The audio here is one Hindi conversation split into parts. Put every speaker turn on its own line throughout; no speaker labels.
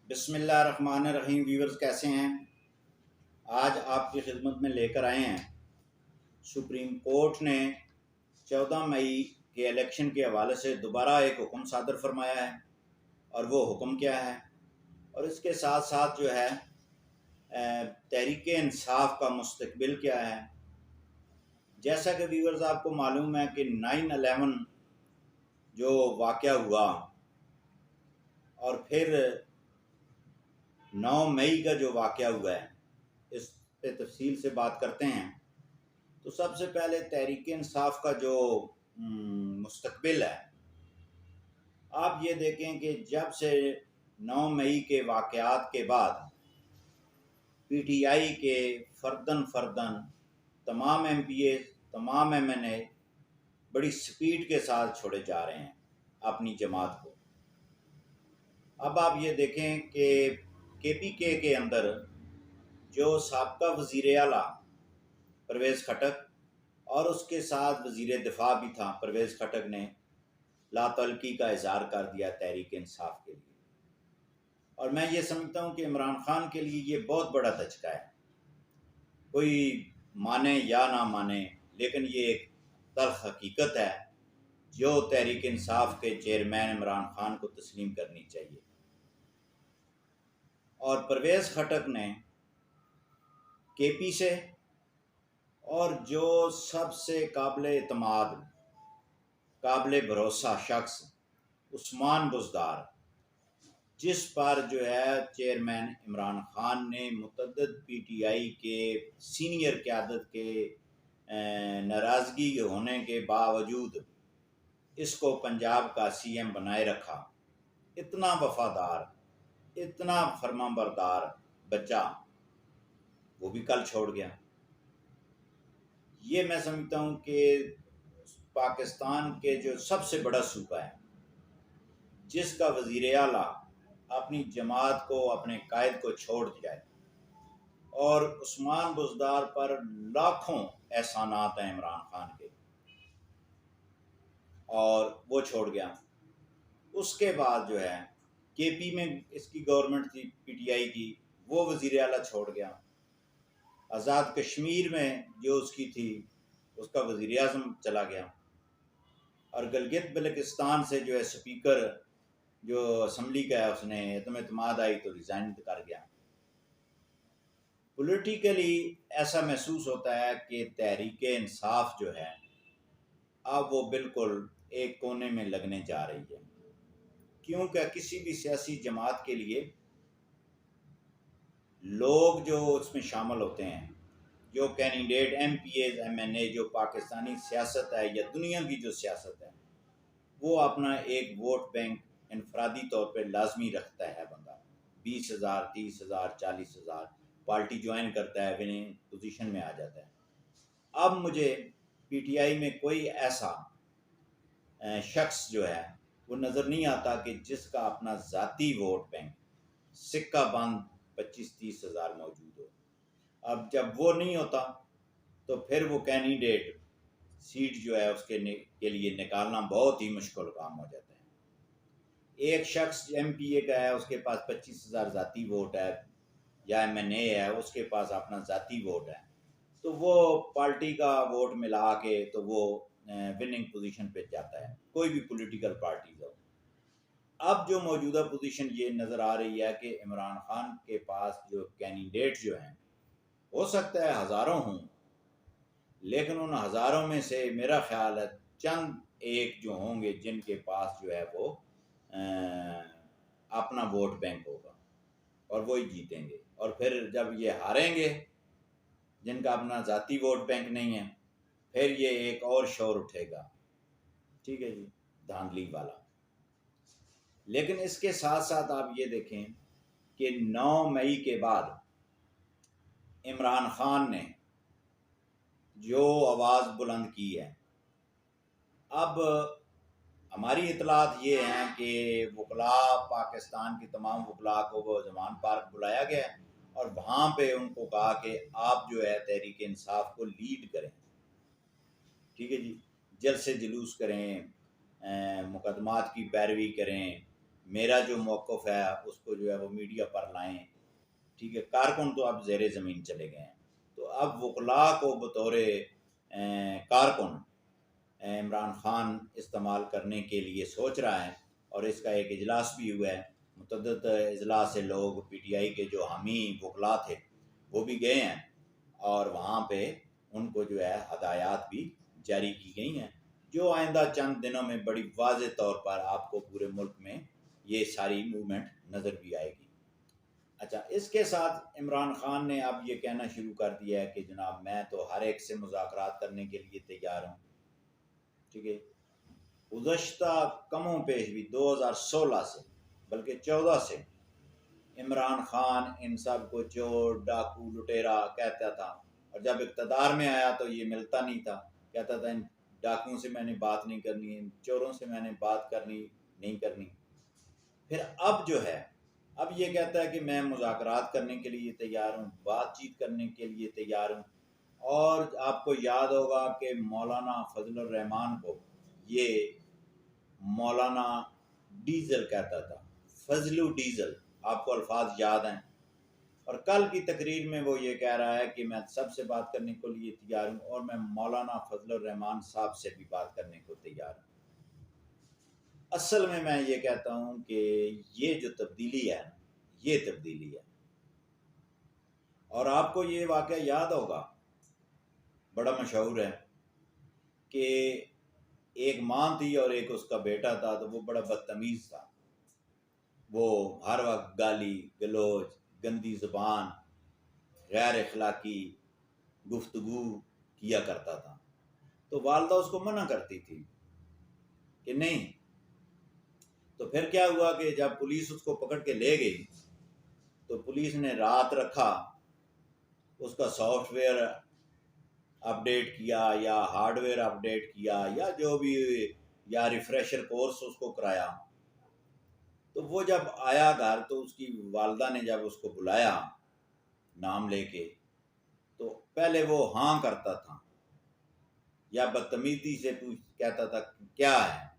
बिस्मिल्लाहिर्रहमानिर्रहीम। व्यूवर्स कैसे हैं? आज आपकी खिदमत में लेकर आए हैं, सुप्रीम कोर्ट ने 14 मई के इलेक्शन के हवाले से दोबारा एक हुक्म सादर फरमाया है। और वो हुक्म क्या है और इसके साथ साथ जो है तहरीक इंसाफ का मुस्तकबिल क्या है। जैसा कि व्यूवर्स आपको मालूम है कि 9/11 जो वाक़या हुआ और फिर 9 मई का जो वाक़या हुआ है, इस पे तफसील से बात करते हैं। तो सबसे पहले तहरीक इंसाफ का जो मुस्तकबिल है, आप ये देखें कि जब से 9 मई के वाक़यात के बाद पीटीआई के फर्दन तमाम एमपीए, तमाम एमएनए बड़ी स्पीड के साथ छोड़े जा रहे हैं अपनी जमात को। अब आप ये देखें कि केपीके के अंदर जो साबका वज़ीर आला परवेज़ खटक और उसके साथ वज़ीर दिफा भी था परवेज़ खटक ने लातल्की का इज़हार कर दिया तहरीक इंसाफ के लिए। और मैं ये समझता हूँ कि इमरान खान के लिए ये बहुत बड़ा धचका है। कोई माने या ना माने, लेकिन ये एक तल्ख़ हकीकत है जो तहरीक इंसाफ के चेयरमैन इमरान खान को तस्लीम करनी चाहिए। और परवेज़ खटक ने केपी से और जो सबसे काबिल एतमाद, काबिल भरोसा शख्स उस्मान बुज़दार, जिस पर जो है चेयरमैन इमरान खान ने मुतअद्दिद पीटीआई के सीनियर क़यादत के नाराज़गी होने के बावजूद इसको पंजाब का सीएम बनाए रखा। इतना वफ़ादार, इतना फरमाबरदार बच्चा, वो भी कल छोड़ गया। ये मैं समझता हूँ कि पाकिस्तान के जो सबसे बड़ा सूबा है, जिसका वज़ीर आला अपनी जमात को, अपने कायद को छोड़ जाए, और उस्मान बुज़दार पर लाखों एहसानात हैं इमरान खान के, और वो छोड़ गया। उसके बाद जो है केपी में इसकी गवर्नमेंट थी पीटीआई की, वो वज़ीर आला छोड़ गया। आज़ाद कश्मीर में जो उसकी थी, उसका वज़ीर आज़म चला गया। और गिलगित बल्तिस्तान से जो है स्पीकर जो असम्बली का है, उसने एतमाद आई तो रिज़ाइन कर गया। पॉलिटिकली ऐसा महसूस होता है कि तहरीक इंसाफ जो है अब वो बिल्कुल एक कोने में लगने जा रही है, क्योंकि किसी भी सियासी जमात के लिए लोग जो उसमें शामिल होते हैं, जो कैंडिडेट एमपीएज एमएनए, जो पाकिस्तानी सियासत है या दुनिया की जो सियासत है, वो अपना एक वोट बैंक इनफरादी तौर पर लाजमी रखता है। बंदा 20,000, 30,000, 40,000 पार्टी ज्वाइन करता है, विनिंग पोजीशन में आ जाता है। अब मुझे पीटीआई में कोई ऐसा शख्स जो है वो नज़र नहीं आता कि जिसका अपना ज़ाती वोट बैंक सिक्का बंद 25-30 हज़ार मौजूद हो। अब जब वो नहीं होता तो फिर वो कैंडिडेट सीट जो है उसके के लिए निकालना बहुत ही मुश्किल काम हो जाता है। एक शख्स एमपीए का है, उसके पास 25,000 ज़ाती वोट है, या एमएनए है, उसके पास अपना ज़ाती वोट है, तो वो पार्टी का वोट मिला के तो वो विनिंग पोजीशन पे जाता है, कोई भी पॉलिटिकल पार्टी हो। अब जो मौजूदा पोजीशन ये नज़र आ रही है कि इमरान खान के पास जो कैंडिडेट जो हैं, हो सकता है हज़ारों हों, लेकिन उन हज़ारों में से मेरा ख्याल है चंद एक जो होंगे जिनके पास जो है वो अपना वोट बैंक होगा और वही जीतेंगे। और फिर जब ये हारेंगे, जिनका अपना ज़ाती वोट बैंक नहीं है, फिर ये एक और शोर उठेगा, ठीक है जी, धांधली वाला। लेकिन इसके साथ साथ आप ये देखें कि 9 मई के बाद इमरान खान ने जो आवाज़ बुलंद की है, अब हमारी इतलात ये हैं कि वकला, पाकिस्तान के तमाम वकला को वो जमान पार्क बुलाया गया है और वहाँ पे उनको कहा कि आप जो है तहरीक इंसाफ को लीड करें, ठीक है जी, जल्द से जुलूस करें, मुकदमात की पैरवी करें, मेरा जो मौक़िफ़ है उसको जो है वो मीडिया पर लाएं। ठीक है, कारकुन तो अब ज़ेरे ज़मीन चले गए हैं, तो अब वकला को बतौर कारकुन इमरान खान इस्तेमाल करने के लिए सोच रहा है। और इसका एक इजलास भी हुआ है, मुतअद्दिद इजलास से लोग PTI के जो हामी वकला थे वो भी गए हैं, और वहाँ पे उनको जो है हदायत भी जारी की गई हैं, जो आइंदा चंद दिनों में बड़ी वाज़ेह तौर पर आपको पूरे मुल्क में ये सारी मूवमेंट नज़र भी आएगी। अच्छा, इसके साथ इमरान खान ने अब ये कहना शुरू कर दिया है कि जनाब मैं तो हर एक से मुज़ाकरात करने के लिए तैयार हूँ। ठीक है, गुज़श्ता कमों पेश भी 2016 से बल्कि 14 से इमरान खान इन सब को चोर डाकू लुटेरा कहता था, और जब इक़्तिदार में आया तो ये मिलता नहीं था, कहता था इन डाकुओं से मैंने बात नहीं करनी, इन चोरों से मैंने बात करनी नहीं करनी। फिर अब जो है, अब ये कहता है कि मैं मुज़ाकरात करने के लिए तैयार हूँ, बातचीत करने के लिए तैयार हूँ। और आपको याद होगा कि मौलाना फजलुर रहमान को ये मौलाना डीज़ल कहता था, फजलू डीज़ल, आपको अल्फाज याद हैं। और कल की तकरीर में वो ये कह रहा है कि मैं सबसे बात करने के लिए तैयार हूँ, और मैं मौलाना फजलुर रहमान साहब से भी बात करने को तैयार हूँ। असल में मैं ये कहता हूँ कि ये जो तब्दीली है, ये तब्दीली है। और आपको ये वाक़या याद होगा, बड़ा मशहूर है, कि एक माँ थी और एक उसका बेटा था, तो वो बड़ा बदतमीज़ था। वो हर वक्त गाली गलौज, गंदी ज़ुबान, गैर अखलाकी गुफ्तगू किया करता था। तो वालिदा उसको मना करती थी कि नहीं। तो फिर क्या हुआ कि जब पुलिस उसको पकड़ के ले गई, तो पुलिस ने रात रखा, उसका सॉफ्टवेयर अपडेट किया या हार्डवेयर अपडेट किया या जो भी, या रिफ्रेशर कोर्स उसको कराया। तो वो जब आया घर, तो उसकी वालिदा ने जब उसको बुलाया नाम लेके, तो पहले वो हाँ करता था या बदतमीजी से पूछ कहता था क्या है।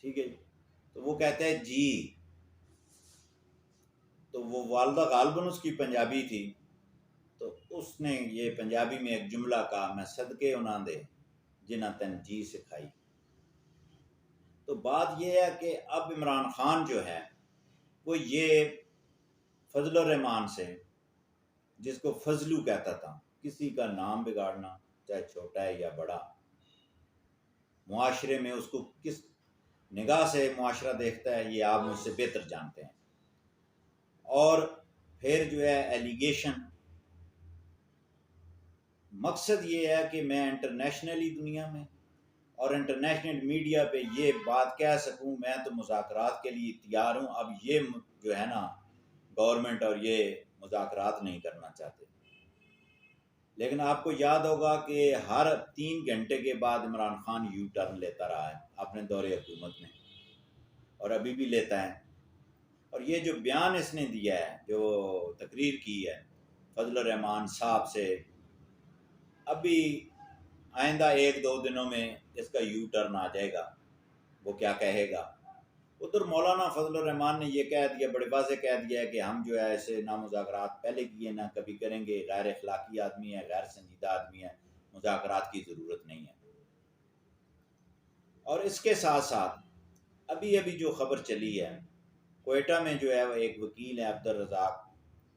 ठीक है, तो वो कहता है जी। तो वो वालिदा गालबन उसकी पंजाबी थी, तो उसने ये पंजाबी में एक जुमला कहा, मैं सदके उन्हां दे जिन्हां तेन जी सिखाई। तो बात यह है कि अब इमरान खान जो है वो ये फजलुर रहमान से, जिसको फजलू कहता था, किसी का नाम बिगाड़ना चाहे छोटा है या बड़ा, मुआशरे में उसको किस निगाह से मुआशरा देखता है ये आप मुझसे बेहतर जानते हैं। और फिर जो है एलिगेशन, मकसद ये है कि मैं इंटरनेशनली दुनिया में और इंटरनेशनल मीडिया पे ये बात कह सकूं, मैं तो मुज़ाकरात के लिए तैयार हूं। अब ये जो है ना, गवर्नमेंट और ये मुज़ाकरात नहीं करना चाहते। लेकिन आपको याद होगा कि हर 3 घंटे के बाद इमरान खान यू टर्न लेता रहा है अपने दौरे हुकूमत में, और अभी भी लेता है। और ये जो बयान इसने दिया है, जो तकरीर की है फजलुर रहमान साहब से, अभी आइंदा 1-2 दिनों में इसका यू टर्न आ जाएगा। वो क्या कहेगा। उधर मौलाना फजलुर रहमान ने ये कह दिया, बड़े वाज़ेह कह दिया है कि हम जो है ऐसे ना मुज़ाकरात पहले किए ना कभी करेंगे, गैर अखलाकी आदमी है, गैर संजीदा आदमी है, मुज़ाकरात की ज़रूरत नहीं है। और इसके साथ साथ अभी अभी जो खबर चली है, कोयटा में जो है वो एक वकील है अब्दुल रज़ाक,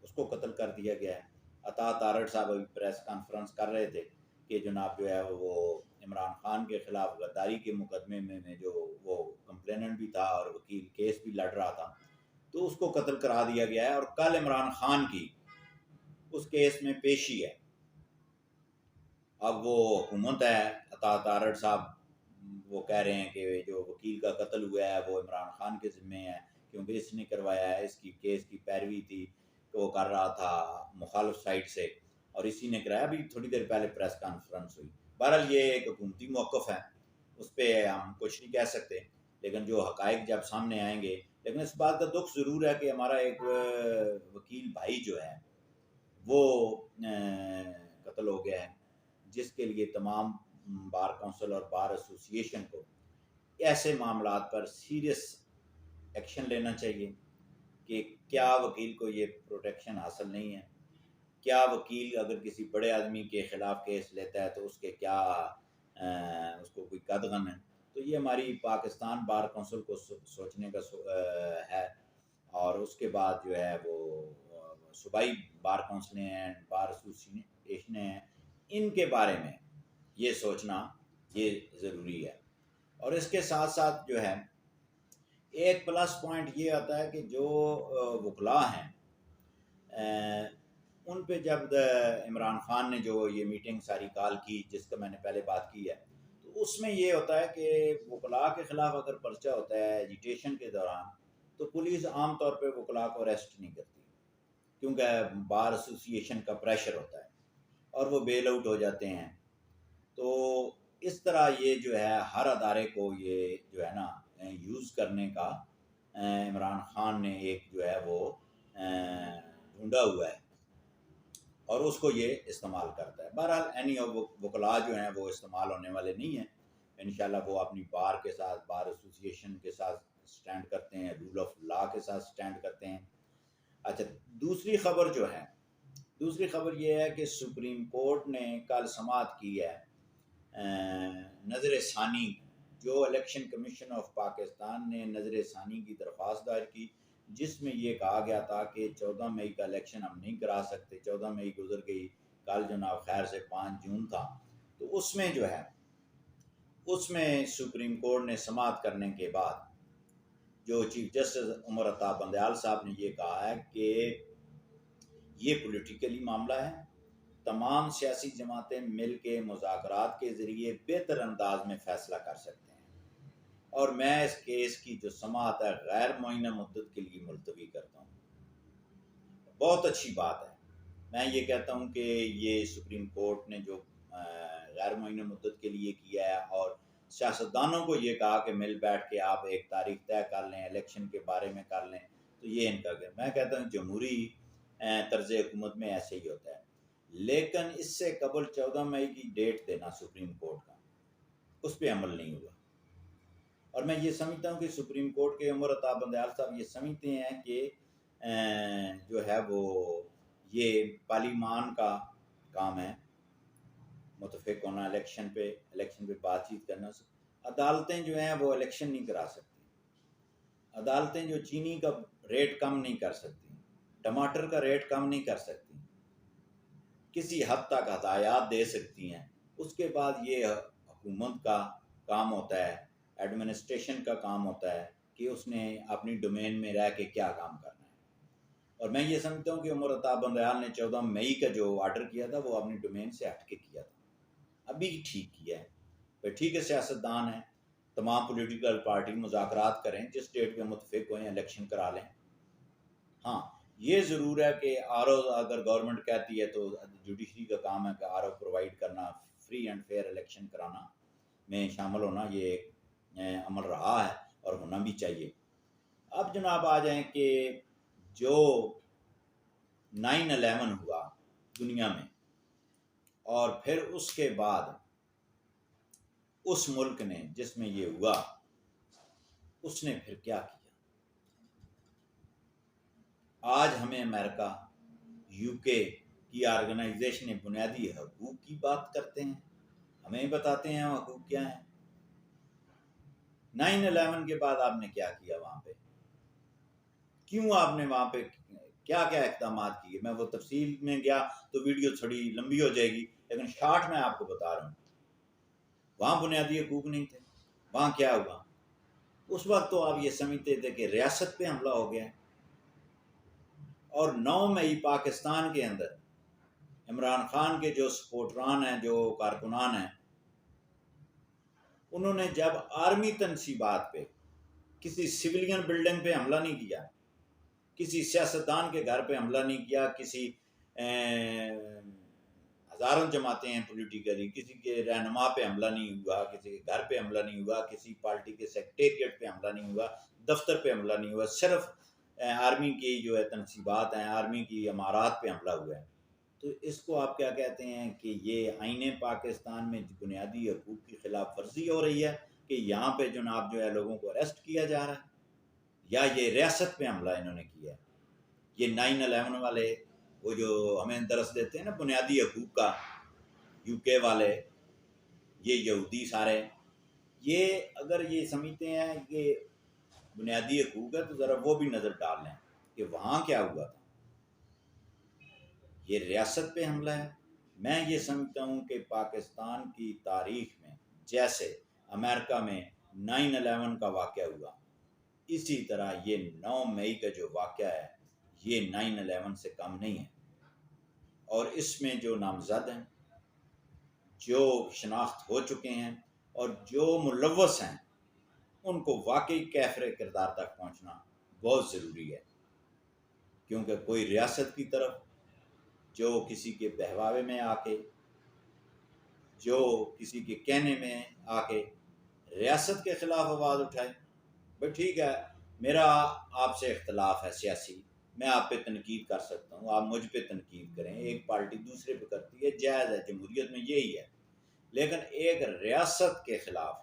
उसको कत्ल कर दिया गया है। अता तारड़ साहब अभी प्रेस कॉन्फ्रेंस कर रहे थे कि जनाब जो है वो इमरान खान के खिलाफ गद्दारी के मुकदमे में जो वो कंप्लेनेंट भी था और वकील केस भी लड़ रहा था, तो उसको कत्ल करा दिया गया है। और कल इमरान खान की उस केस में पेशी है। अब वो हुकूमत है, अता तारड़ साहब वो कह रहे हैं कि जो वकील का कत्ल हुआ है वो इमरान खान के ज़िम्मे है, क्योंकि इसने करवाया है, इसकी केस की पैरवी थी, तो वो कर रहा था मुखालिफ साइड से, और इसी ने कराया। अभी थोड़ी देर पहले प्रेस कॉन्फ्रेंस हुई। बहरहाल ये एक हुकूमती मौक़िफ़ है, उस पर हम कुछ नहीं कह सकते, लेकिन जो हक़ाइक़ जब सामने आएंगे। लेकिन इस बात का दुख ज़रूर है कि हमारा एक वकील भाई जो है वो कत्ल हो गया है, जिसके लिए तमाम बार काउंसिल और बार एसोसिएशन को ऐसे मामलात पर सीरियस एक्शन लेना चाहिए कि क्या वकील को ये प्रोटेक्शन हासिल नहीं है, क्या वकील अगर किसी बड़े आदमी के ख़िलाफ़ केस लेता है तो उसके क्या उसको कोई कदगन है। तो ये हमारी पाकिस्तान बार कौंसिल को सोचने का है। और उसके बाद जो है वो सूबाई बार कौंसिलें हैं, बार एसोसिएशन हैं, इनके बारे में ये सोचना ये ज़रूरी है। और इसके साथ साथ जो है एक प्लस पॉइंट ये आता है कि जो वकला हैं उन पे जब इमरान खान ने जो ये मीटिंग सारी कॉल की जिसका मैंने पहले बात की है, तो उसमें ये होता है कि वकला के ख़िलाफ़ अगर पर्चा होता है एजिटेशन के दौरान, तो पुलिस आम तौर पे वकला को अरेस्ट नहीं करती, क्योंकि बार एसोसिएशन का प्रेशर होता है और वो बेल आउट हो जाते हैं। तो इस तरह ये जो है हर अदारे को ये जो है ना यूज़ करने का इमरान खान ने एक जो है वो ढूंढा हुआ है और उसको ये इस्तेमाल करता है। बहरहाल एनी वकला जो हैं वो इस्तेमाल होने वाले नहीं हैं। इंशाल्लाह वो अपनी बार के साथ, बार एसोसिएशन के साथ स्टैंड करते हैं, रूल ऑफ लॉ के साथ स्टैंड करते हैं। अच्छा, दूसरी खबर जो है, दूसरी खबर ये है कि सुप्रीम कोर्ट ने कल समाअत की है नज़र सानी, जो इलेक्शन कमीशन ऑफ पाकिस्तान ने नज़र सानी की दरख्वास्त दायर की, जिसमें ये कहा गया था कि 14 मई का इलेक्शन हम नहीं करा सकते। 14 मई गुजर गई, कल जनाब खैर से 5 जून था। तो उसमें जो है उसमें सुप्रीम कोर्ट ने समाअत करने के बाद जो चीफ जस्टिस उमर अता बंदयाल साहब ने ये कहा है कि ये पॉलिटिकली मामला है, तमाम सियासी जमातें मिल के मुज़ाकरात के ज़रिए बेहतर अंदाज में फ़ैसला कर सकते हैं और मैं इस केस की जो समाअत है गैर मुअय्यना मुद्दत के लिए मुलतवी करता हूँ। बहुत अच्छी बात है। मैं ये कहता हूँ कि ये सुप्रीम कोर्ट ने जो गैर मुअय्यना मुद्दत के लिए किया है और सियासतदानों को ये कहा कि मिल बैठ के आप एक तारीख तय कर लें, इलेक्शन के बारे में कर लें, तो ये इनका मैं कहता हूँ जमहूरी तर्ज हुकूमत में ऐसे ही होता है। लेकिन इससे कबल 14 मई की डेट देना सुप्रीम कोर्ट का, उस पर अमल नहीं हुआ। और मैं ये समझता हूँ कि सुप्रीम कोर्ट के उमर अता बंदयाल साहब ये समझते हैं कि जो है वो ये पार्लिमान का काम है मुतफिक होना, इलेक्शन पे बातचीत करना। अदालतें जो हैं वो इलेक्शन नहीं करा सकती। अदालतें जो चीनी का रेट कम नहीं कर सकती, टमाटर का रेट कम नहीं कर सकती, किसी हद तक हदायत दे सकती हैं। उसके बाद ये हुकूमत का काम होता है, एडमिनिस्ट्रेशन का काम होता है कि उसने अपनी डोमेन में रह के क्या काम करना है। और मैं ये समझता हूँ कि उमर अता बंदयाल ने 14 मई का जो ऑर्डर किया था वो अपनी डोमेन से हट के किया था। अभी ठीक किया है, फिर ठीक है, सियासतदान है, तमाम पॉलिटिकल पार्टी मुज़ाकरात करें, जिस डेट पे मुतफिक हों इलेक्शन करा लें। हाँ, ये ज़रूर है कि आरओ अगर गवर्नमेंट कहती है तो जुडिशरी का काम है कि आरओ प्रोवाइड करना, फ्री एंड फेयर इलेक्शन कराना में शामिल होना, ये अमल रहा है और होना भी चाहिए। अब जनाब आ जाएं कि जो 9/11 हुआ दुनिया में और फिर उसके बाद उस मुल्क ने जिसमें ये हुआ उसने फिर क्या किया। आज हमें अमेरिका, यूके की ऑर्गेनाइजेशन बुनियादी हकूक़ की बात करते हैं, हमें बताते हैं हकूक़ क्या हैं। 9/11 के बाद आपने क्या किया वहाँ पे, क्यों आपने वहाँ पे क्या क्या इक़दाम किए। मैं वो तफसील में गया तो वीडियो थोड़ी लंबी हो जाएगी, लेकिन शॉर्ट में आपको बता रहा हूँ। वहाँ बुनियादी हकूक़ नहीं थे, वहाँ क्या हुआ। उस वक्त तो आप ये समझते थे कि रियासत पे हमला हो गया, और 9 मई पाकिस्तान के अंदर इमरान खान के जो सपोर्टरान हैं, जो कारकुनान हैं, उन्होंने जब आर्मी तनसीबात पे किसी सिविलियन बिल्डिंग पे हमला नहीं किया, किसी सियासतदान के घर पे हमला नहीं किया, किसी हज़ारों जमातें हैं पॉलिटिकली, किसी के रहनुमा पे हमला नहीं हुआ, किसी के घर पे हमला नहीं हुआ, किसी पार्टी के सेक्रेटेरिएट पे हमला नहीं हुआ, दफ्तर पे हमला नहीं हुआ, सिर्फ आर्मी की जो है तनसीबात हैं, आर्मी की इमारात पे हमला हुआ है। तो इसको आप क्या कहते हैं कि ये आईने पाकिस्तान में बुनियादी हकूक़ की खिलाफ वर्जी हो रही है कि यहाँ पे जनाब जो है लोगों को अरेस्ट किया जा रहा है। या ये रियासत पे हमला इन्होंने किया है। ये 9/11 वाले वो जो हमें दरस देते हैं ना बुनियादी हकूक़ का, यूके वाले, ये यहूदी सारे, ये अगर ये समझते हैं कि बुनियादी हकूक़ है तो ज़रा वो भी नज़र डाल लें कि वहाँ क्या हुआ था। ये रियासत पे हमला है। मैं ये समझता हूँ कि पाकिस्तान की तारीख़ में जैसे अमेरिका में 9/11 का वाक़या हुआ, इसी तरह ये 9 मई का जो वाक़या है ये 9/11 से कम नहीं है। और इसमें जो नामज़द हैं, जो शनाख्त हो चुके हैं और जो मुलव्वस हैं, उनको वाकई कैफ़रे किरदार तक पहुँचना बहुत ज़रूरी है। क्योंकि कोई रियासत की तरफ जो किसी के बहकावे में आके, जो किसी के कहने में आके रियासत के ख़िलाफ़ आवाज़ उठाए, भाई ठीक है, मेरा आपसे इख्तलाफ है सियासी, मैं आप पे तनकीद कर सकता हूँ, आप मुझ पे तनकीद करें, एक पार्टी दूसरे पे करती है, जायज़ है, जमहूरियत में यही है। लेकिन एक रियासत के ख़िलाफ़,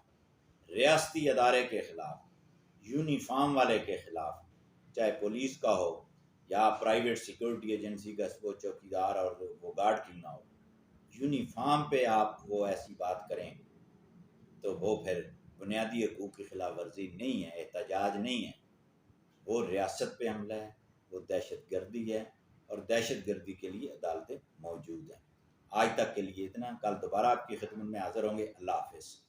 रियासती अदारे के ख़िलाफ़, यूनिफॉर्म वाले के ख़िलाफ़, चाहे पुलिस का हो या प्राइवेट सिक्योरिटी एजेंसी का वो चौकीदार और वो गार्ड क्यों ना हो, यूनिफॉर्म पे आप वो ऐसी बात करें तो वो फिर बुनियादी हकूक़ की खिलाफ वर्जी नहीं है, एहतजाज नहीं है, वो रियासत पे हमला है, वो दहशत गर्दी है और दहशत गर्दी के लिए अदालतें मौजूद हैं। आज तक के लिए इतना, कल दोबारा आपकी खिदमत में हाज़िर होंगे। अल्लाह हाफ़िज़।